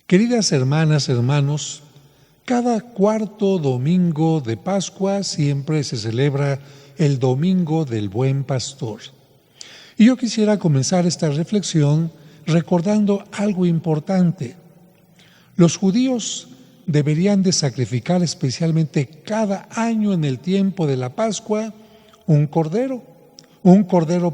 Queridas hermanas, hermanos, cada cuarto domingo de Pascua siempre se celebra el Domingo del Buen Pastor. Y yo quisiera comenzar esta reflexión recordando algo importante. Los judíos deberían de sacrificar especialmente cada año en el tiempo de la Pascua un cordero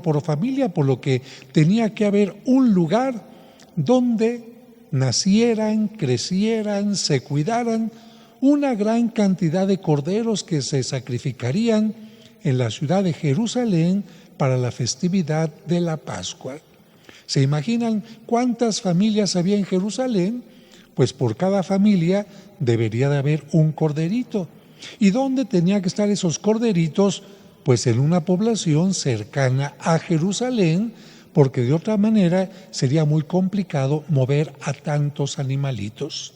por familia, por lo que tenía que haber un lugar donde nacieran, crecieran, se cuidaran una gran cantidad de corderos que se sacrificarían en la ciudad de Jerusalén para la festividad de la Pascua. ¿Se imaginan cuántas familias había en Jerusalén? Pues por cada familia debería de haber un corderito. ¿Y dónde tenían que estar esos corderitos? Pues en una población cercana a Jerusalén, porque de otra manera sería muy complicado mover a tantos animalitos.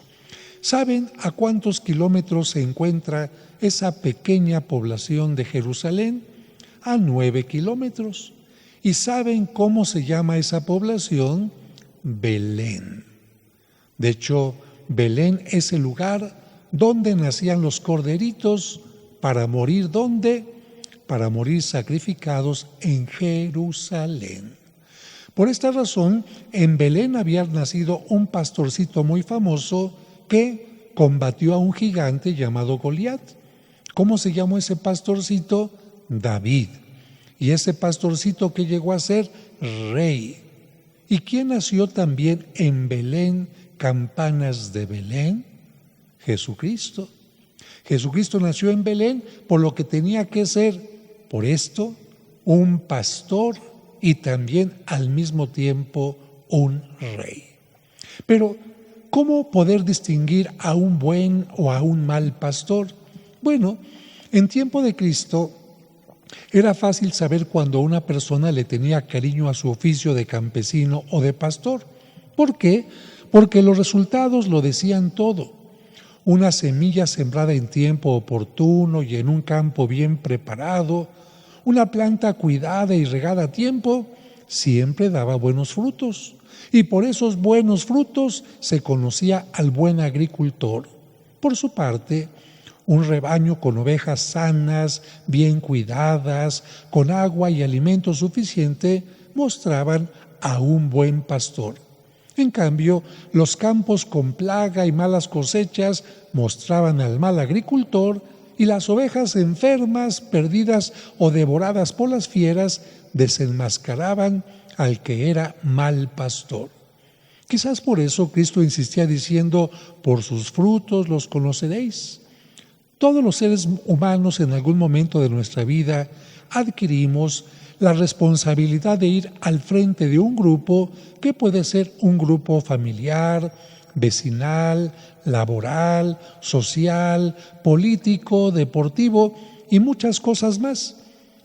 ¿Saben a cuántos kilómetros se encuentra esa pequeña población de Jerusalén? A 9 kilómetros. ¿Y saben cómo se llama esa población? Belén. De hecho, Belén es el lugar donde nacían los corderitos para morir, ¿dónde? Para morir sacrificados en Jerusalén. Por esta razón, en Belén había nacido un pastorcito muy famoso que combatió a un gigante llamado Goliat. ¿Cómo se llamó ese pastorcito? David. Y ese pastorcito que llegó a ser rey. ¿Y quién nació también en Belén, campanas de Belén? Jesucristo. Jesucristo nació en Belén, por lo que tenía que ser, por esto, un pastor y también al mismo tiempo un rey. Pero, ¿cómo poder distinguir a un buen o a un mal pastor? Bueno, en tiempo de Cristo era fácil saber cuando una persona le tenía cariño a su oficio de campesino o de pastor. ¿Por qué? Porque los resultados lo decían todo. Una semilla sembrada en tiempo oportuno y en un campo bien preparado, una planta cuidada y regada a tiempo, siempre daba buenos frutos. Y por esos buenos frutos se conocía al buen agricultor. Por su parte, un rebaño con ovejas sanas, bien cuidadas, con agua y alimento suficiente, mostraban a un buen pastor. En cambio, los campos con plaga y malas cosechas mostraban al mal agricultor, y las ovejas enfermas, perdidas o devoradas por las fieras desenmascaraban al que era mal pastor. Quizás por eso Cristo insistía diciendo: por sus frutos los conoceréis. Todos los seres humanos en algún momento de nuestra vida adquirimos la responsabilidad de ir al frente de un grupo que puede ser un grupo familiar, vecinal, laboral, social, político, deportivo y muchas cosas más.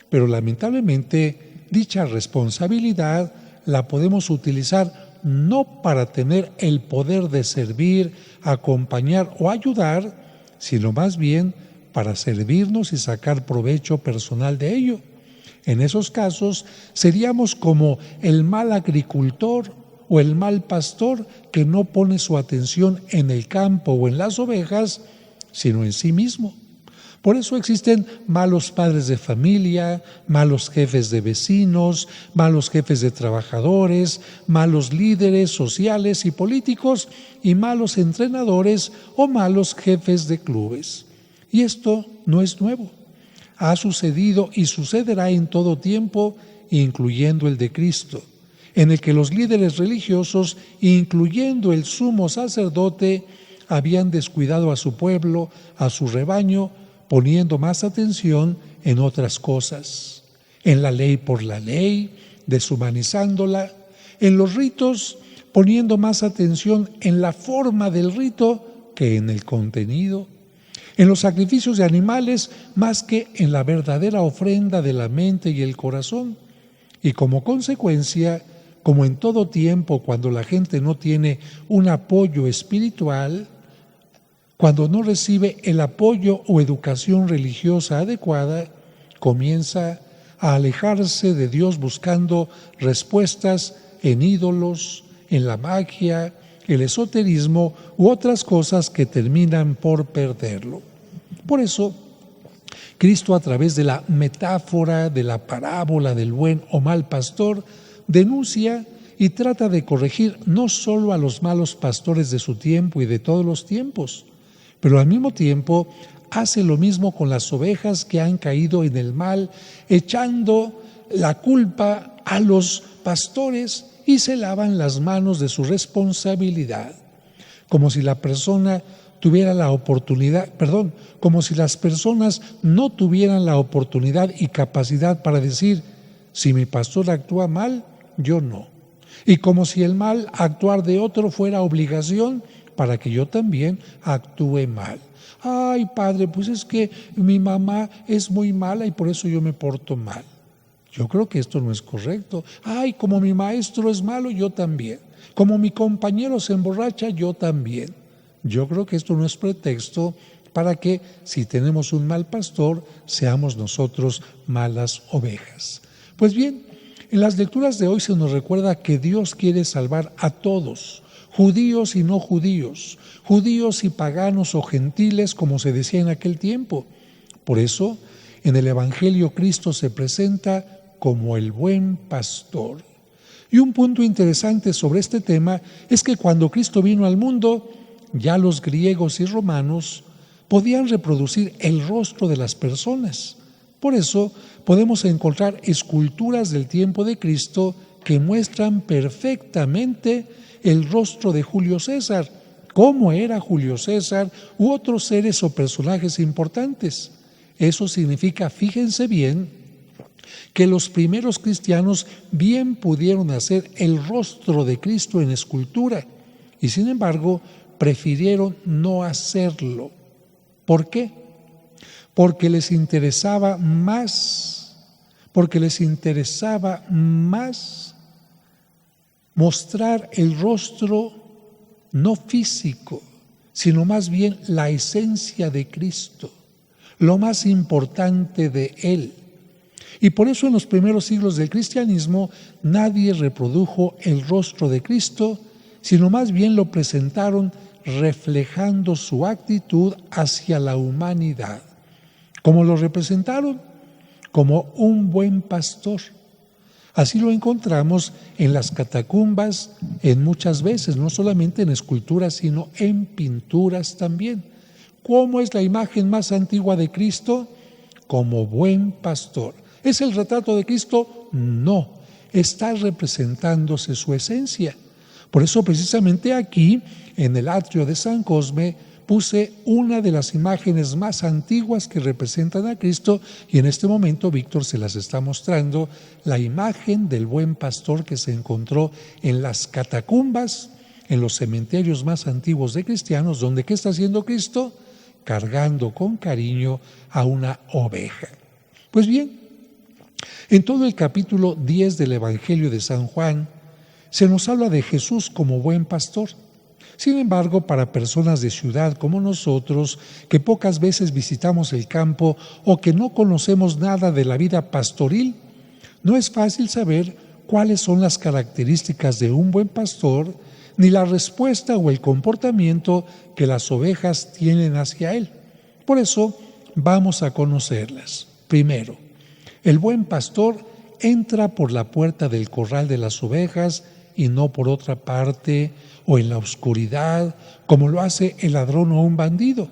Pero lamentablemente dicha responsabilidad la podemos utilizar no para tener el poder de servir, acompañar o ayudar, sino más bien para servirnos y sacar provecho personal de ello. En esos casos seríamos como el mal agricultor o el mal pastor que no pone su atención en el campo o en las ovejas, sino en sí mismo. Por eso existen malos padres de familia, malos jefes de vecinos, malos jefes de trabajadores, malos líderes sociales y políticos y malos entrenadores o malos jefes de clubes. Y esto no es nuevo. Ha sucedido y sucederá en todo tiempo, incluyendo el de Cristo, en el que los líderes religiosos, incluyendo el sumo sacerdote, habían descuidado a su pueblo, a su rebaño, poniendo más atención en otras cosas, en la ley por la ley, deshumanizándola, en los ritos, poniendo más atención en la forma del rito que en el contenido, en los sacrificios de animales más que en la verdadera ofrenda de la mente y el corazón. Y como consecuencia, como en todo tiempo, cuando la gente no tiene un apoyo espiritual, cuando no recibe el apoyo o educación religiosa adecuada, comienza a alejarse de Dios buscando respuestas en ídolos, en la magia, el esoterismo u otras cosas que terminan por perderlo. Por eso, Cristo, a través de la metáfora, de la parábola del buen o mal pastor, denuncia y trata de corregir no solo a los malos pastores de su tiempo y de todos los tiempos, pero al mismo tiempo hace lo mismo con las ovejas que han caído en el mal, echando la culpa a los pastores y se lavan las manos de su responsabilidad, como si la persona tuviera la oportunidad, como si las personas no tuvieran la oportunidad y capacidad para decir, si mi pastor actúa mal, yo no. Y como si el mal actuar de otro fuera obligación para que yo también actúe mal. Ay, padre, pues es que mi mamá es muy mala y por eso yo me porto mal. Yo creo que esto no es correcto. Ay, como mi maestro es malo, yo también. Como mi compañero se emborracha, yo también. Yo creo que esto no es pretexto para que, si tenemos un mal pastor, seamos nosotros malas ovejas. Pues bien, en las lecturas de hoy se nos recuerda que Dios quiere salvar a todos, judíos y no judíos, judíos y paganos o gentiles, como se decía en aquel tiempo. Por eso, en el Evangelio Cristo se presenta como el buen pastor. Y un punto interesante sobre este tema es que cuando Cristo vino al mundo, ya los griegos y romanos podían reproducir el rostro de las personas. Por eso podemos encontrar esculturas del tiempo de Cristo que muestran perfectamente el rostro de Julio César, cómo era Julio César u otros seres o personajes importantes. Eso significa, fíjense bien, que los primeros cristianos bien pudieron hacer el rostro de Cristo en escultura y sin embargo prefirieron no hacerlo. ¿Por qué? Porque les interesaba más mostrar el rostro no físico, sino más bien la esencia de Cristo, lo más importante de Él. Y por eso en los primeros siglos del cristianismo nadie reprodujo el rostro de Cristo, sino más bien lo presentaron reflejando su actitud hacia la humanidad. ¿Cómo lo representaron? Como un buen pastor. Así lo encontramos en las catacumbas en muchas veces, no solamente en esculturas, sino en pinturas también. ¿Cómo es la imagen más antigua de Cristo? Como buen pastor. ¿Es el retrato de Cristo? No, está representándose su esencia. Por eso precisamente aquí, en el atrio de San Cosme, puse una de las imágenes más antiguas que representan a Cristo y en este momento Víctor se las está mostrando, la imagen del buen pastor que se encontró en las catacumbas, en los cementerios más antiguos de cristianos, donde ¿qué está haciendo Cristo? Cargando con cariño a una oveja. Pues bien, en todo el capítulo 10 del Evangelio de San Juan, se nos habla de Jesús como buen pastor. Sin embargo, para personas de ciudad como nosotros, que pocas veces visitamos el campo o que no conocemos nada de la vida pastoril, no es fácil saber cuáles son las características de un buen pastor, ni la respuesta o el comportamiento que las ovejas tienen hacia él. Por eso, vamos a conocerlas. Primero, el buen pastor entra por la puerta del corral de las ovejas y no por otra parte o en la oscuridad, como lo hace el ladrón o un bandido.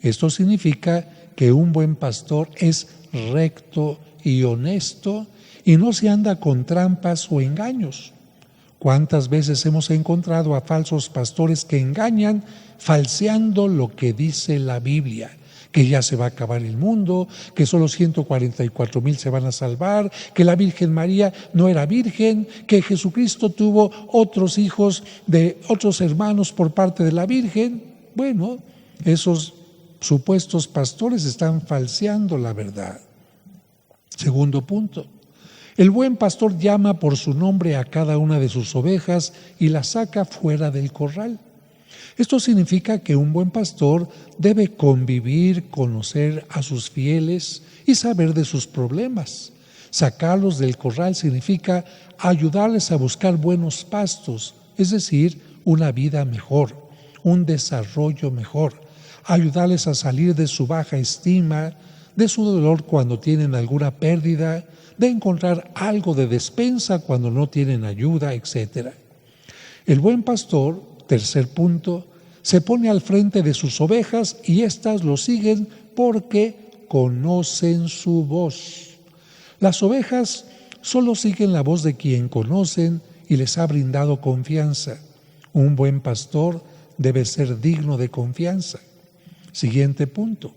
Esto significa que un buen pastor es recto y honesto y no se anda con trampas o engaños. ¿Cuántas veces hemos encontrado a falsos pastores que engañan falseando lo que dice la Biblia? Que ya se va a acabar el mundo, que solo 144,000 se van a salvar, que la Virgen María no era virgen, que Jesucristo tuvo otros hijos de otros hermanos por parte de la Virgen. Bueno, esos supuestos pastores están falseando la verdad. Segundo punto, el buen pastor llama por su nombre a cada una de sus ovejas y las saca fuera del corral. Esto significa que un buen pastor debe convivir, conocer a sus fieles y saber de sus problemas. Sacarlos del corral significa ayudarles a buscar buenos pastos, es decir, una vida mejor, un desarrollo mejor, ayudarles a salir de su baja estima, de su dolor cuando tienen alguna pérdida, de encontrar algo de despensa cuando no tienen ayuda, etc. El buen pastor, tercer punto, se pone al frente de sus ovejas y éstas lo siguen porque conocen su voz. Las ovejas solo siguen la voz de quien conocen y les ha brindado confianza. Un buen pastor debe ser digno de confianza. Siguiente punto.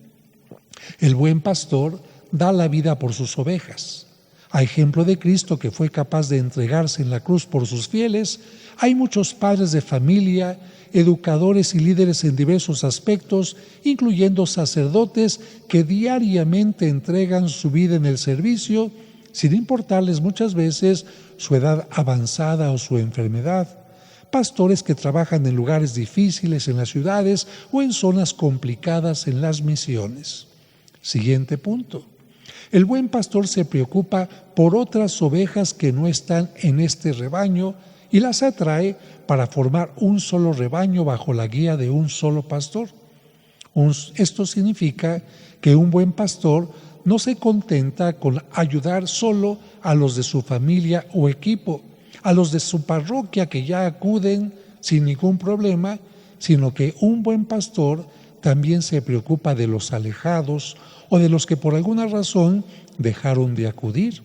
El buen pastor da la vida por sus ovejas. A ejemplo de Cristo, que fue capaz de entregarse en la cruz por sus fieles, hay muchos padres de familia, educadores y líderes en diversos aspectos, incluyendo sacerdotes que diariamente entregan su vida en el servicio, sin importarles muchas veces su edad avanzada o su enfermedad. Pastores que trabajan en lugares difíciles en las ciudades o en zonas complicadas en las misiones. Siguiente punto. El buen pastor se preocupa por otras ovejas que no están en este rebaño y las atrae para formar un solo rebaño bajo la guía de un solo pastor. Esto significa que un buen pastor no se contenta con ayudar solo a los de su familia o equipo, a los de su parroquia que ya acuden sin ningún problema, sino que un buen pastor también se preocupa de los alejados o de los que por alguna razón dejaron de acudir.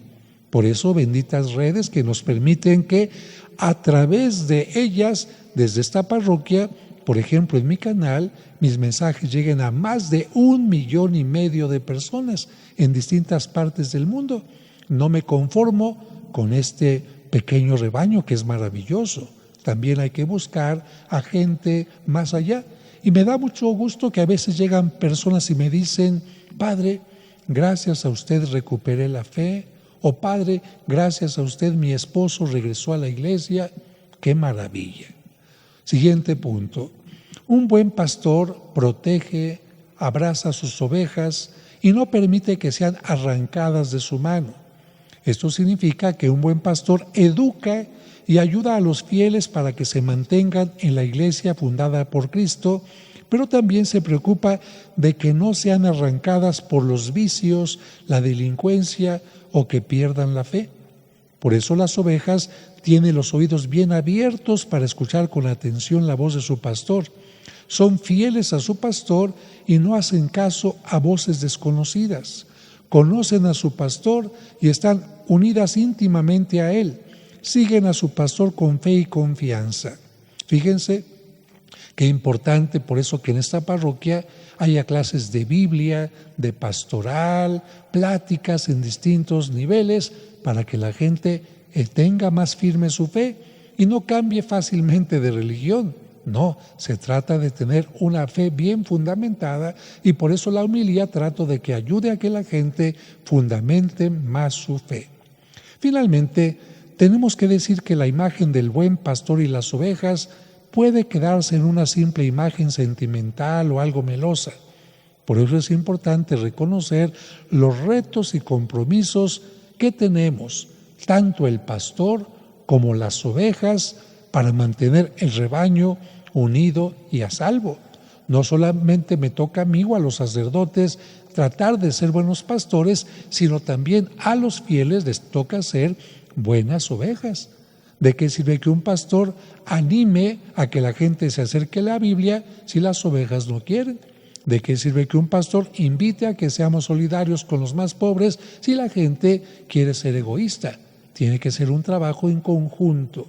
Por eso, benditas redes que nos permiten que a través de ellas, desde esta parroquia, por ejemplo en mi canal, mis mensajes lleguen a más de 1,5 millones de personas en distintas partes del mundo. No me conformo con este pequeño rebaño que es maravilloso. También hay que buscar a gente más allá. Y me da mucho gusto que a veces llegan personas y me dicen: Padre, gracias a usted recuperé la fe, o Padre, gracias a usted mi esposo regresó a la iglesia. ¡Qué maravilla! Siguiente punto. Un buen pastor protege, abraza a sus ovejas y no permite que sean arrancadas de su mano. Esto significa que un buen pastor educa y ayuda a los fieles para que se mantengan en la iglesia fundada por Cristo, pero también se preocupa de que no sean arrancadas por los vicios, la delincuencia o que pierdan la fe. Por eso las ovejas tienen los oídos bien abiertos para escuchar con atención la voz de su pastor. Son fieles a su pastor y no hacen caso a voces desconocidas. Conocen a su pastor y están unidas íntimamente a él. Siguen a su pastor con fe y confianza. Fíjense qué importante por eso que en esta parroquia haya clases de Biblia, de pastoral, pláticas en distintos niveles para que la gente tenga más firme su fe y no cambie fácilmente de religión. No, se trata de tener una fe bien fundamentada y por eso la homilía trato de que ayude a que la gente fundamente más su fe. Finalmente, tenemos que decir que la imagen del buen pastor y las ovejas puede quedarse en una simple imagen sentimental o algo melosa. Por eso es importante reconocer los retos y compromisos que tenemos, tanto el pastor como las ovejas, para mantener el rebaño unido y a salvo. No solamente me toca a mí o a los sacerdotes tratar de ser buenos pastores, sino también a los fieles les toca ser buenas ovejas. ¿De qué sirve que un pastor anime a que la gente se acerque a la Biblia si las ovejas no quieren? ¿De qué sirve que un pastor invite a que seamos solidarios con los más pobres si la gente quiere ser egoísta? Tiene que ser un trabajo en conjunto.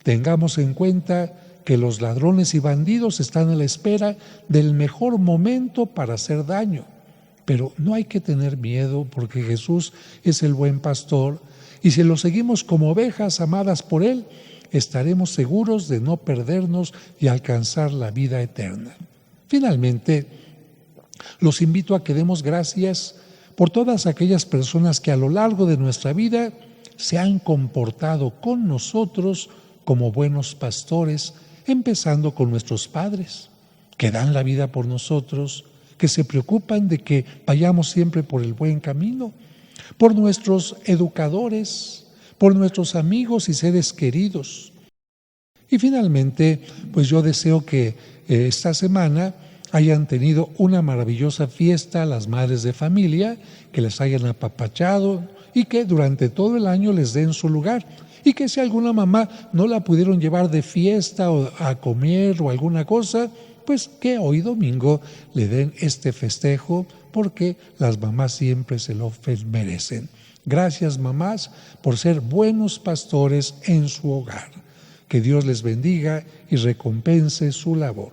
Tengamos en cuenta que los ladrones y bandidos están a la espera del mejor momento para hacer daño. Pero no hay que tener miedo porque Jesús es el buen pastor y si lo seguimos como ovejas amadas por Él, estaremos seguros de no perdernos y alcanzar la vida eterna. Finalmente, los invito a que demos gracias por todas aquellas personas que a lo largo de nuestra vida se han comportado con nosotros como buenos pastores, empezando con nuestros padres, que dan la vida por nosotros, que se preocupan de que vayamos siempre por el buen camino, por nuestros educadores, por nuestros amigos y seres queridos. Y finalmente, pues yo deseo que esta semana hayan tenido una maravillosa fiesta las madres de familia, que les hayan apapachado y que durante todo el año les den su lugar. Y que si alguna mamá no la pudieron llevar de fiesta o a comer o alguna cosa, pues que hoy domingo le den este festejo, porque las mamás siempre se lo merecen. Gracias, mamás, por ser buenos pastores en su hogar. Que Dios les bendiga y recompense su labor.